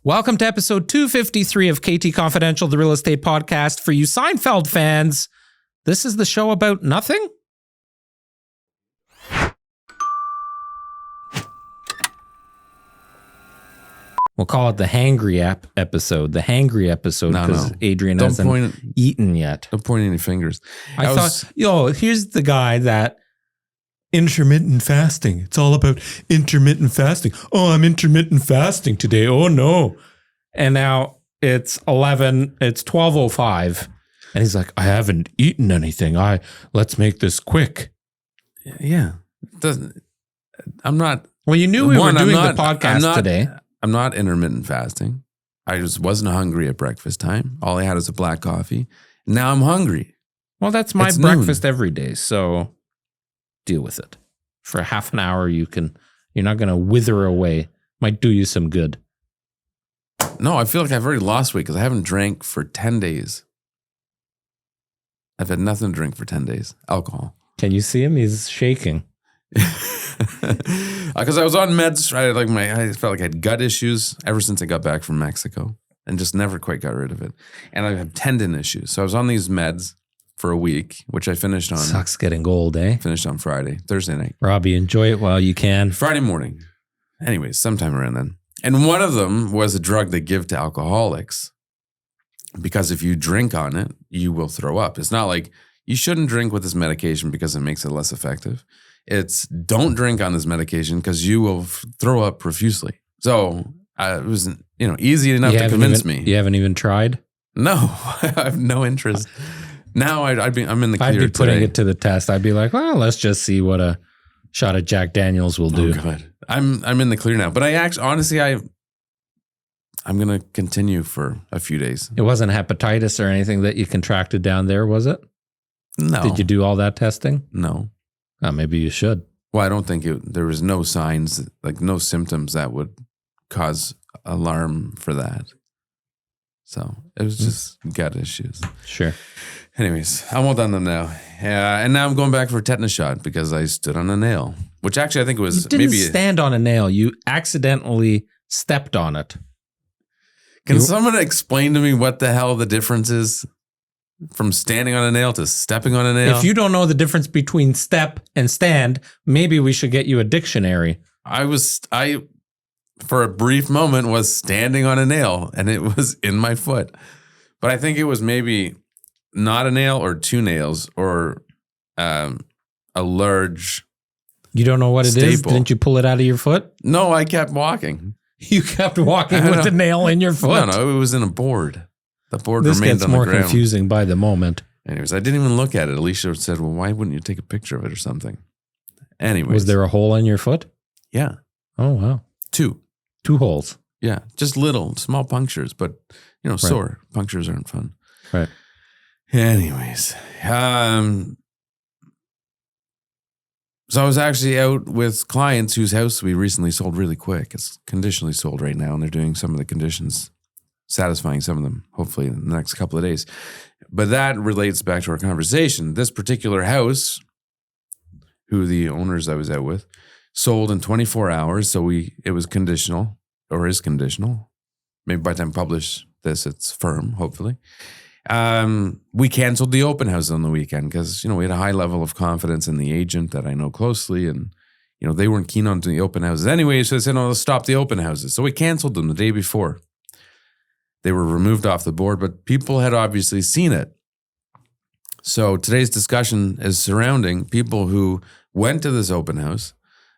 Welcome to episode 253 of KT Confidential, the real estate podcast for you Seinfeld fans. This is the show about nothing? We'll call it the hangry episode. The hangry episode because Adrian hasn't eaten yet. Don't point any fingers. I thought, here's the guy that intermittent fasting. It's all about intermittent fasting. Oh, I'm intermittent fasting today. Oh no. And now it's 12:05 and he's like, I haven't eaten anything. Let's make this quick. Yeah. I'm not. Well, you knew we were doing the podcast today. I'm not intermittent fasting. I just wasn't hungry at breakfast time. All I had was a black coffee. Now I'm hungry. Well, that's my breakfast every day. So deal with it. For half an hour, you're not going to wither away. Might do you some good. No, I feel like I've already lost weight because I haven't drank for 10 days. I've had nothing to drink for 10 days. Alcohol. Can you see him? He's shaking. Because I was on meds. I felt like I had gut issues ever since I got back from Mexico and just never quite got rid of it. And I have tendon issues. So I was on these meds for a week, which I finished on. Sucks getting old, eh? Finished on Thursday night. Robbie, enjoy it while you can. Friday morning. Anyways, sometime around then. And one of them was a drug they give to alcoholics because if you drink on it, you will throw up. It's not like you shouldn't drink with this medication because it makes it less effective. It's don't drink on this medication because you will throw up profusely. So it was easy enough to convince me. You haven't even tried? No, I have no interest. Now I'm in the clear. I'd be putting it to the test. I'd be like, well, let's just see what a shot of Jack Daniels will do. Oh, God. I'm in the clear now. But I'm going to continue for a few days. It wasn't hepatitis or anything that you contracted down there, was it? No. Did you do all that testing? No. Maybe you should. Well, I don't think there was no signs, like no symptoms that would cause alarm for that. So it was just gut issues. Sure. Anyways, I'm all done them now. And now I'm going back for a tetanus shot because I stood on a nail, which actually I think was you didn't stand on a nail. You accidentally stepped on it. Can someone explain to me what the hell the difference is from standing on a nail to stepping on a nail? If you don't know the difference between step and stand, maybe we should get you a dictionary. I for a brief moment was standing on a nail and it was in my foot. But I think it was maybe not a nail or two nails or a large You don't know what it staple. is? Didn't you pull it out of your foot? No, I kept walking. You kept walking with the nail in your foot? No, it was in a board. The board this remained gets on the more ground. confusing by the moment. Anyways, I didn't even look at it. Alicia said, well, why wouldn't you take a picture of it or something? Anyways. Was there a hole in your foot? Yeah. Oh, wow. Two holes. Yeah. Just little, small punctures, but, sore. Punctures aren't fun. Right. Anyways. So I was actually out with clients whose house we recently sold really quick. It's conditionally sold right now, and they're doing some of the conditions, satisfying some of them, hopefully in the next couple of days. But that relates back to our conversation. This particular house, who the owners I was out with, sold in 24 hours. So it was conditional, or is conditional. Maybe by the time I publish this, it's firm, hopefully. We canceled the open house on the weekend because, we had a high level of confidence in the agent that I know closely. And, they weren't keen on the open houses anyway. So they said, no, let's stop the open houses. So we canceled them the day before. They were removed off the board, but people had obviously seen it. So today's discussion is surrounding people who went to this open house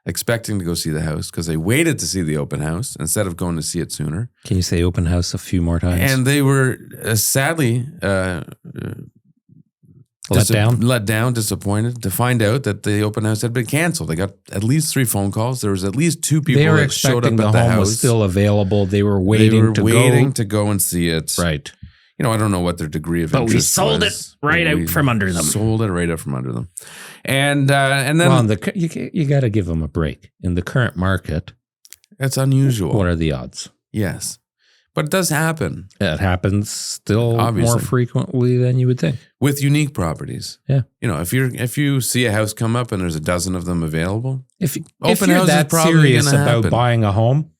expecting to go see the house because they waited to see the open house instead of going to see it sooner. Can you say open house a few more times? And they were sadly let down, disappointed to find out that the open house had been canceled. They got at least 3 phone calls. There was at least 2 people that showed up at the house. The home was still available. They were waiting to go and see it. Right. I don't know what their degree of interest was. But we sold it right out from under them. Sold it right out from under them. And then... Well, you got to give them a break. In the current market... It's unusual. What are the odds? Yes. But it does happen. It happens still Obviously. More frequently than you would think. With unique properties. Yeah. If you see a house come up and there's a dozen of them available... If you're that serious about buying a home,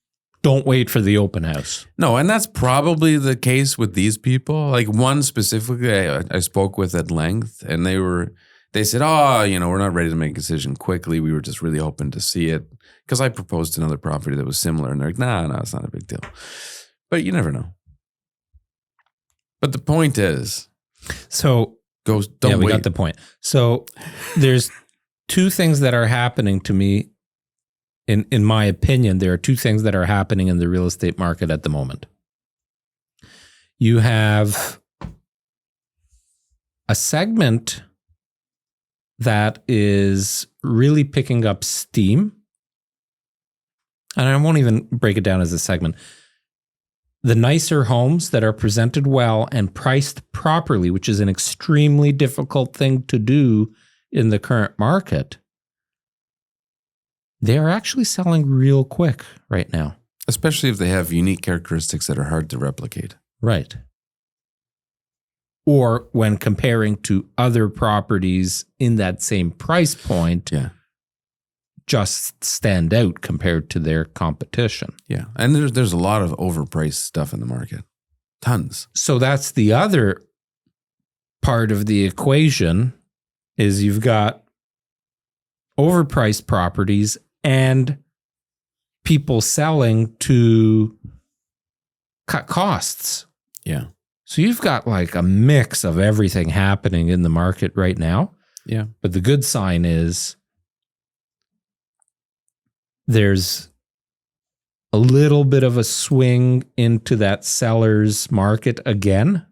don't wait for the open house. No, and that's probably the case with these people. Like one specifically I spoke with at length, and they said, oh, we're not ready to make a decision quickly. We were just really hoping to see it. Because I proposed another property that was similar, and they're like, no, it's not a big deal. But you never know. But the point is, so don't we wait. got the point. So there's two things that are happening to me. In my opinion, there are two things that are happening in the real estate market at the moment. You have a segment that is really picking up steam. And I won't even break it down as a segment. The nicer homes that are presented well and priced properly, which is an extremely difficult thing to do in the current market, they are actually selling real quick right now. Especially if they have unique characteristics that are hard to replicate. Right. Or when comparing to other properties in that same price point, just stand out compared to their competition. Yeah. And there's a lot of overpriced stuff in the market. Tons. So that's the other part of the equation is you've got overpriced properties and people selling to cut costs. Yeah. So you've got like a mix of everything happening in the market right now. Yeah. But the good sign is there's a little bit of a swing into that seller's market again.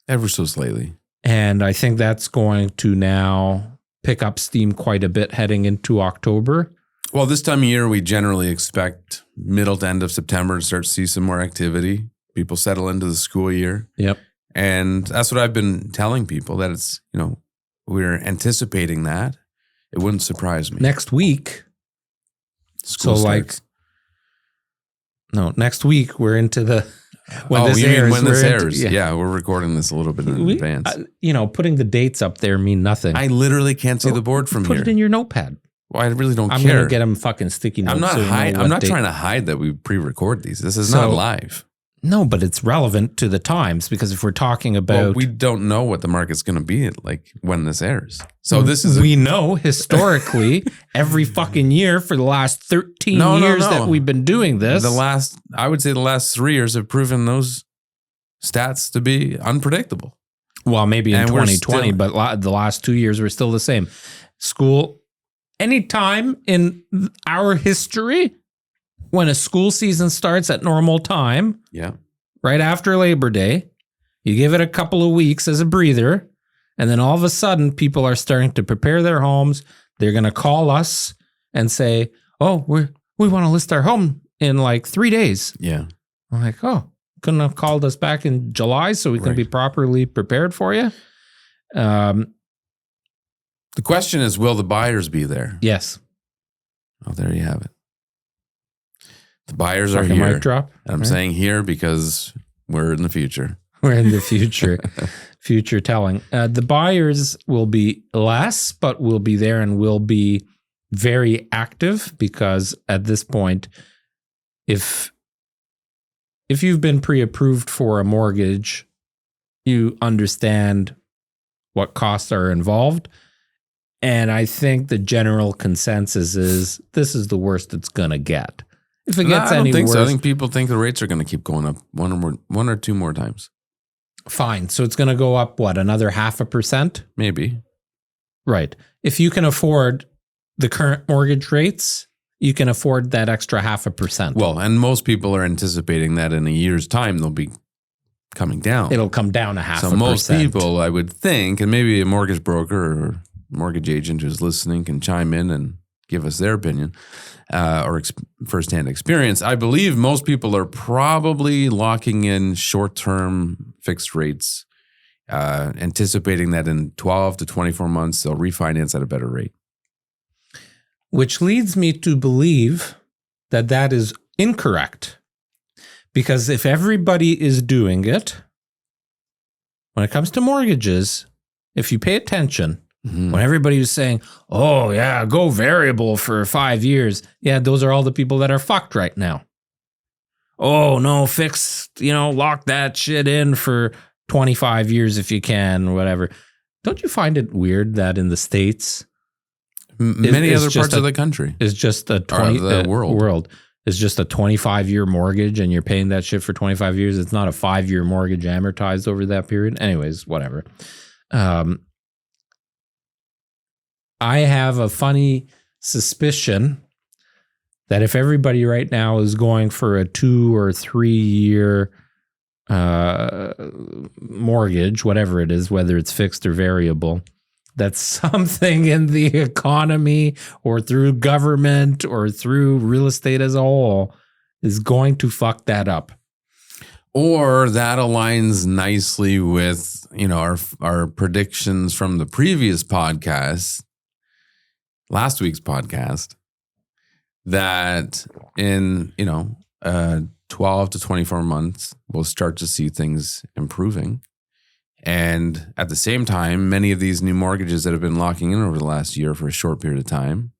Ever so slightly. And I think that's going to now pick up steam quite a bit heading into October. Well, this time of year, we generally expect middle to end of September to start to see some more activity. People settle into the school year. Yep. And that's what I've been telling people, that it's, we're anticipating that. It wouldn't surprise me. Next week. School starts. Next week we're into the, when this airs. Yeah, we're recording this a little bit in advance. Putting the dates up there mean nothing. I literally can't see the board from here. Put it in your notepad. Well, I really don't care. I'm going to get them fucking sticky notes. I'm not trying to hide that we pre-record these. This is not live. No, but it's relevant to the times because if we're talking about... we don't know what the market's going to be like when this airs. So we know historically every fucking year for the last 13 years that we've been doing this. I would say the last 3 years have proven those stats to be unpredictable. Well, maybe in 2020, but the last 2 years were still the same. School, anytime in our history... When a school season starts at normal time, right after Labor Day, you give it a couple of weeks as a breather, and then all of a sudden people are starting to prepare their homes. They're going to call us and say, oh, we want to list our home in like 3 days. Yeah. I'm like, oh, couldn't have called us back in July so we can be properly prepared for you? The question is, will the buyers be there? Yes. Oh, there you have it. The buyers are here. Mic drop. I'm saying here because we're in the future. We're in the future. Future telling. The buyers will be less, but will be there and will be very active because at this point, if you've been pre-approved for a mortgage, you understand what costs are involved. And I think the general consensus is this is the worst it's going to get. If it gets any worse, so. I think people think the rates are going to keep going up one or two more times. Fine. So it's going to go up, another 0.5%? Maybe. Right. If you can afford the current mortgage rates, you can afford that extra 0.5%. Well, and most people are anticipating that in a year's time, they'll be coming down. It'll come down 0.5%. So most people, I would think, and maybe a mortgage broker or mortgage agent who's listening can chime in and give us their opinion or firsthand experience. I believe most people are probably locking in short-term fixed rates, anticipating that in 12 to 24 months, they'll refinance at a better rate. Which leads me to believe that is incorrect. Because if everybody is doing it, when it comes to mortgages, if you pay attention, when everybody was saying, oh, yeah, go variable for 5 years. Yeah, those are all the people that are fucked right now. oh no, lock that shit in for 25 years if you can, or whatever. Don't you find it weird that in the States, many other parts of the country, is just a world is just a 25-year mortgage, and you're paying that shit for 25 years. It's not a 5-year mortgage amortized over that period. Anyways, whatever. I have a funny suspicion that if everybody right now is going for a 2 or 3 year mortgage, whatever it is, whether it's fixed or variable, that something in the economy or through government or through real estate as a whole is going to fuck that up. Or that aligns nicely with, our predictions from the previous podcast, last week's podcast, that in, 12 to 24 months, we'll start to see things improving. And at the same time, many of these new mortgages that have been locking in over the last year for a short period of time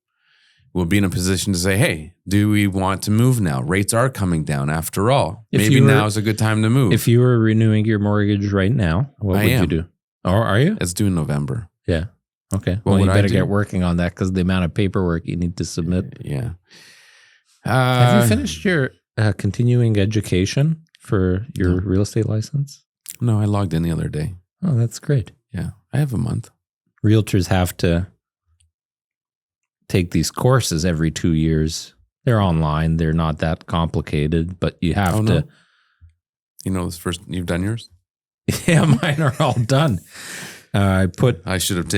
will be in a position to say, hey, do we want to move now? Rates are coming down after all. Maybe now is a good time to move. If you were renewing your mortgage right now, what would you do? Oh, are you? It's due in November. Yeah. Okay. Well, you better get working on that because the amount of paperwork you need to submit. Yeah. Have you finished your continuing education for your real estate license? No, I logged in the other day. Oh, that's great. Yeah. I have a month. Realtors have to take these courses every 2 years. They're online. They're not that complicated, but you have to. No. You've done yours? Yeah, mine are all done. I should have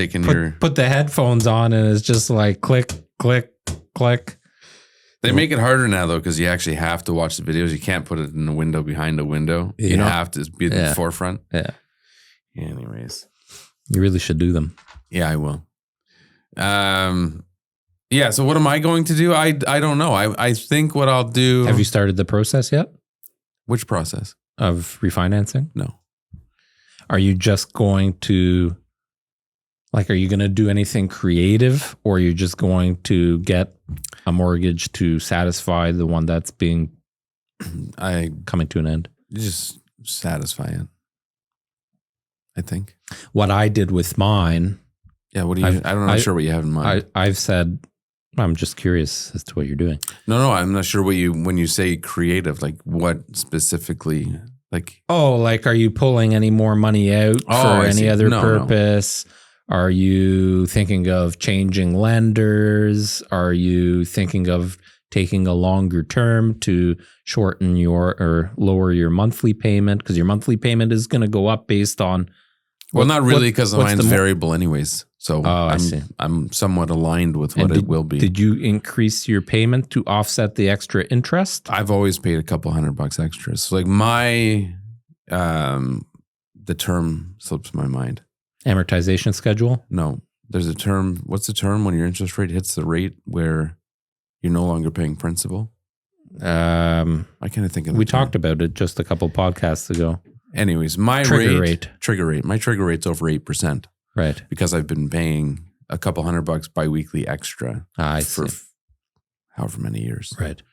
put the headphones on, and it's just like click, click, click. They make it harder now, though, because you actually have to watch the videos. You can't put it in a window behind a window. You have to be at the forefront. Yeah. Anyways. You really should do them. Yeah, I will. Yeah, so what am I going to do? I don't know. I think what I'll do... Have you started the process yet? Which process? Of refinancing? No. Are you just going to... are you going to do anything creative, or are you just going to get a mortgage to satisfy the one that's being coming to an end? Just satisfy it, I think. What I did with mine. Yeah, what do you? I'm not sure what you have in mind. I've said, I'm just curious as to what you're doing. No, I'm not sure when you say creative, what specifically, are you pulling any more money out for any other purpose? No. Are you thinking of changing lenders? Are you thinking of taking a longer term to shorten or lower your monthly payment? Because your monthly payment is going to go up based on... Well, not really, because mine's variable anyways. So I see. I'm somewhat aligned with what it will be. Did you increase your payment to offset the extra interest? I've always paid a couple $100 extra. So my, the term slips my mind. Amortization schedule? No, there's a term. What's the term when your interest rate hits the rate where you're no longer paying principal? I kind of think of we talked about it just a couple podcasts ago. Anyways, my trigger rate. My trigger rate's over 8%. Right. Because I've been paying a couple $100 biweekly extra for however many years. Right.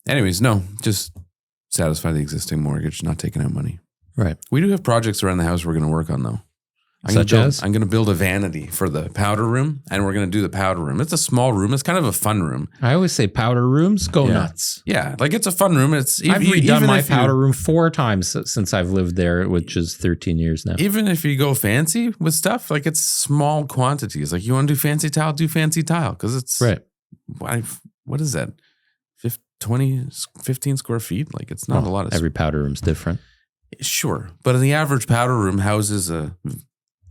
Anyways, no, just satisfy the existing mortgage, not taking out money. Right. We do have projects around the house we're going to work on, though. I'm going to build a vanity for the powder room, and we're going to do the powder room. It's a small room. It's kind of a fun room. I always say powder rooms go nuts. Yeah, it's a fun room. I've redone my powder room 4 times since I've lived there, which is 13 years now. Even if you go fancy with stuff, it's small quantities. You want to do fancy tile, because it's right. What is that? 15 square feet? It's not a lot of. Every powder room's different. Sure, but in the average powder room houses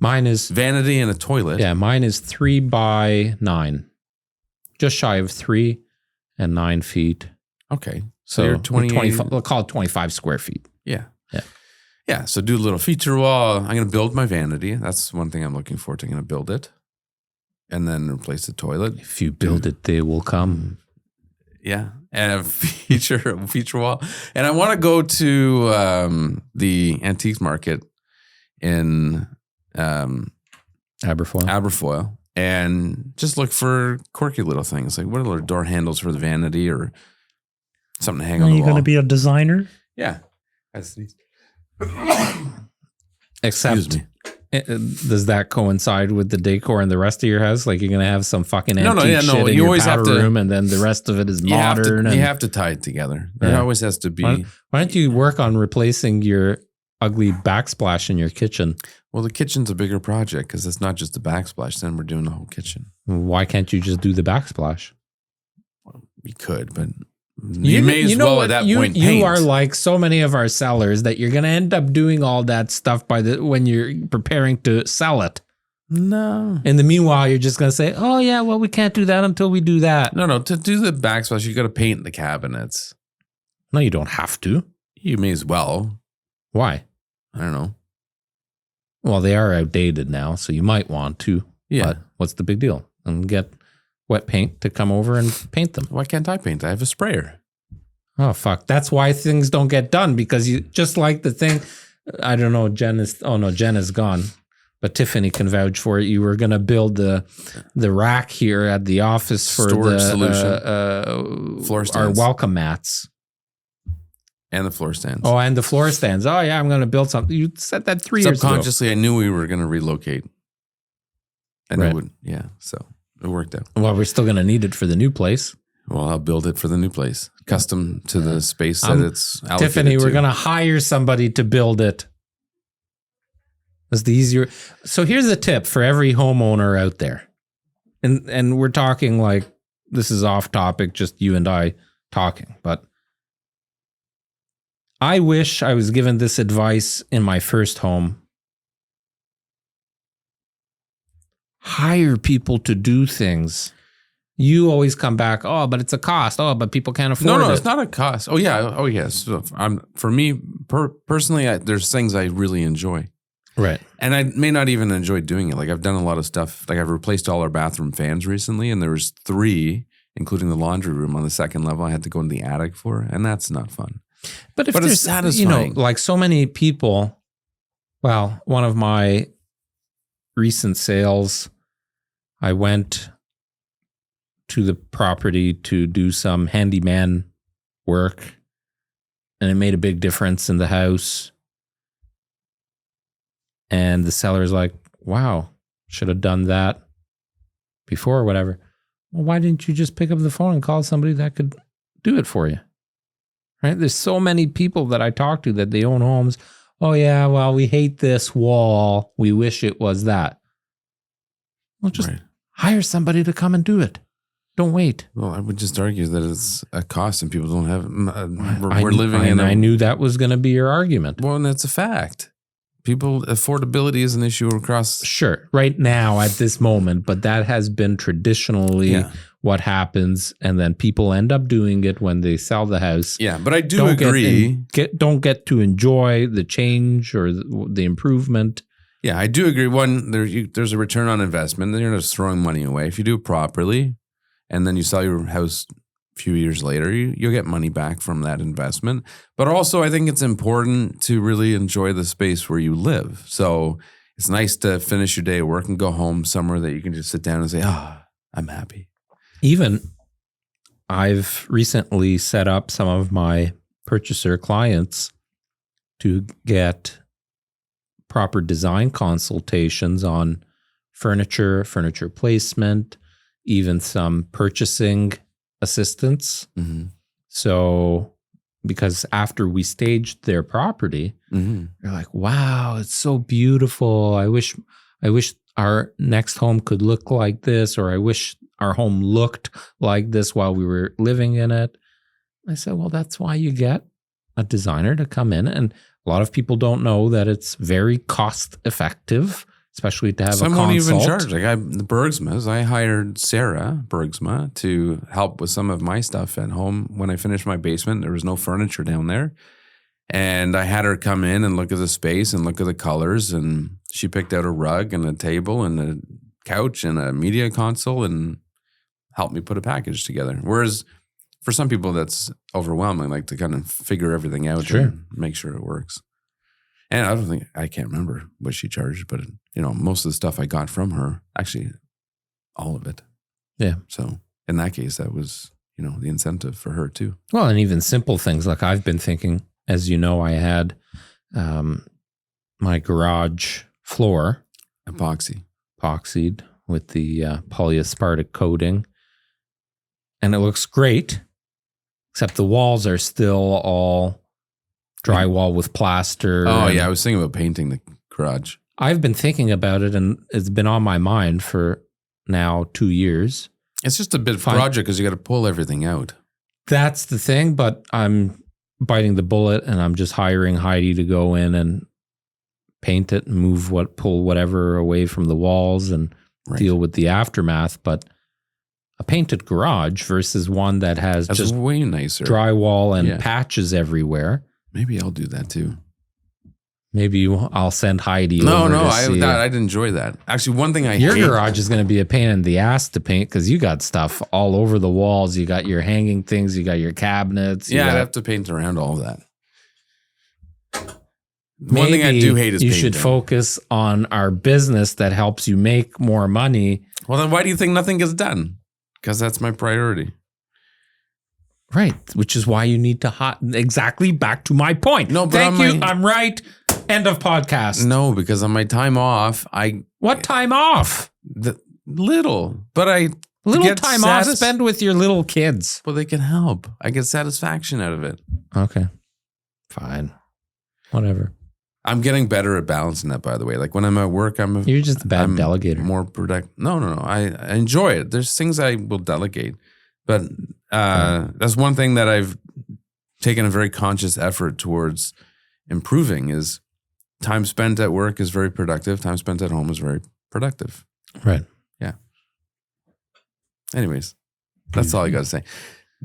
mine is vanity and a toilet. Yeah, mine is 3 by 9, just shy of 3 and 9 feet. Okay, so you're 25. We'll call it 25 square feet. Yeah. So do a little feature wall. I'm going to build my vanity. That's one thing I'm looking forward to. I'm going to build it, and then replace the toilet. If you build it, they will come. Yeah, and a feature wall. And I want to go to the antiques market in Aberfoyle, and just look for quirky little things. What are the door handles for the vanity, or something to hang Are on the you wall. going to be a designer? Yeah. That's neat. Except, Excuse me. does that coincide with the decor in the rest of your house? Like you're going to have some fucking antique shit in you your always powder have to, room, and then the rest of it is modern. You have to tie it together. There Yeah. always has to be. Why don't you work on replacing your ugly backsplash in your kitchen? Well, the kitchen's a bigger project because it's not just the backsplash. Then we're doing the whole kitchen. Why can't you just do the backsplash? We could, but you may as well at that point paint. You are like so many of our sellers that you're going to end up doing all that stuff when you're preparing to sell it. No. In the meanwhile, you're just going to say, oh, yeah, well, we can't do that until we do that. No. To do the backsplash, you got to paint the cabinets. No, you don't have to. You may as well. Why? I don't know. Well, they are outdated now, so you might want to. Yeah. But what's the big deal? And get wet paint to come over and paint them. Why can't I paint? I have a sprayer. Oh, fuck. That's why things don't get done, because you just like the thing. I don't know. Jen is gone. But Tiffany can vouch for it. You were going to build the rack here at the office for Storage the solution. Floor stands. Our welcome mats. And the floor stands. Oh, and the floor stands. Oh, yeah, I'm going to build something. You said that 3 years ago. Subconsciously, I knew we were going to relocate. And Right. it would, so it worked out. Well, we're still going to need it for the new place. Well, I'll build it for the new place, custom to the space that it's allocated Tiffany, we're to. going to hire somebody to build it. That's the easier. So here's a tip for every homeowner out there. And we're talking like, this is off topic, just you and I talking, but I wish I was given this advice in my first home. Hire people to do things. You always come back, oh, but it's a cost. Oh, but people can't afford it. No, it's not a cost. Oh, yeah. Oh, yes. So for me, personally, there's things I really enjoy. Right. And I may not even enjoy doing it. Like I've done a lot of stuff. Like I've replaced all our bathroom fans recently, and there was 3, including the laundry room on the second level I had to go in the attic for, and that's not fun. But if But it's there's, satisfying. like so many people, well, one of my recent sales, I went to the property to do some handyman work, and it made a big difference in the house. And the seller's like, wow, should have done that before or whatever. Well, why didn't you just pick up the phone and call somebody that could do it for you? Right? There's so many people that I talk to that they own homes. Oh, yeah, well, we hate this wall. We wish it was that. Well, just hire somebody to come and do it. Don't wait. Well, I would just argue that it's a cost and people don't have it. I knew that was going to be your argument. Well, and that's a fact. Affordability is an issue across. Sure, right now at this moment, but that has been traditionally what happens, and then people end up doing it when they sell the house. Yeah, but I do agree. Don't get to enjoy the change or the improvement. Yeah, I do agree. One, there's a return on investment. Then you're not just throwing money away. If you do it properly, and then you sell your house a few years later, you'll get money back from that investment. But also, I think it's important to really enjoy the space where you live. So it's nice to finish your day at work and go home somewhere that you can just sit down and say, I'm happy. Even I've recently set up some of my purchaser clients to get proper design consultations on furniture placement, even some purchasing assistance. Mm-hmm. So, because after we staged their property, they're like, wow, it's so beautiful. I wish our next home could look like this, or I wish our home looked like this while we were living in it. I said, well, that's why you get a designer to come in. And a lot of people don't know that it's very cost effective, especially to have Some a consult. won't even charge. Like the Bergsmas, I hired Sarah Bergsma to help with some of my stuff at home. When I finished my basement, there was no furniture down there. And I had her come in and look at the space and look at the colors. And she picked out a rug and a table and a couch and a media console and helped me put a package together. Whereas for some people, that's overwhelming, like to kind of figure everything out and make sure it works. And I can't remember what she charged, but most of the stuff I got from her, actually all of it. Yeah. So in that case, that was the incentive for her too. Well, and even simple things like I've been thinking, as you know, I had my garage floor epoxied with the polyaspartic coating, and it looks great, except the walls are still all drywall with plaster. Oh yeah, I was thinking about painting the garage. I've been thinking about it, and it's been on my mind for now 2 years. It's just a bit of a project because you got to pull everything out. That's the thing, but I'm biting the bullet, and I'm just hiring Heidi to go in and paint it and pull whatever away from the walls and deal with the aftermath. But a painted garage versus one that's just way nicer drywall and patches everywhere. Maybe I'll do that too. Maybe I'll send Heidi. No, I'd enjoy that. Actually, one thing your garage is going to be a pain in the ass to paint because you got stuff all over the walls. You got your hanging things. You got your cabinets. I'd have to paint around all of that. One thing I do hate is painting. You should focus on our business that helps you make more money. Well, then why do you think nothing gets done? Because that's my priority. Right, which is why you need to exactly back to my point. No, but thank you. I'm right. End of podcast. No, because on my time off, what time off? Little time off. Spend with your little kids. Well, they can help. I get satisfaction out of it. Okay, fine, whatever. I'm getting better at balancing that. By the way, like when I'm at work, you're just a bad delegator. More productive. No. I enjoy it. There's things I will delegate, but that's one thing that I've taken a very conscious effort towards improving is time spent at work is very productive. Time spent at home is very productive. Right. Yeah. Anyways, that's all I got to say.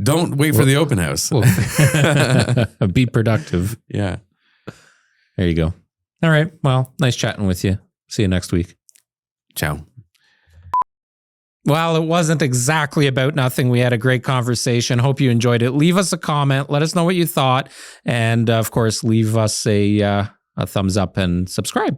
Don't wait for the open house. Be productive. Yeah. There you go. All right. Well, nice chatting with you. See you next week. Ciao. Well, it wasn't exactly about nothing. We had a great conversation. Hope you enjoyed it. Leave us a comment. Let us know what you thought. And of course, leave us a thumbs up and subscribe.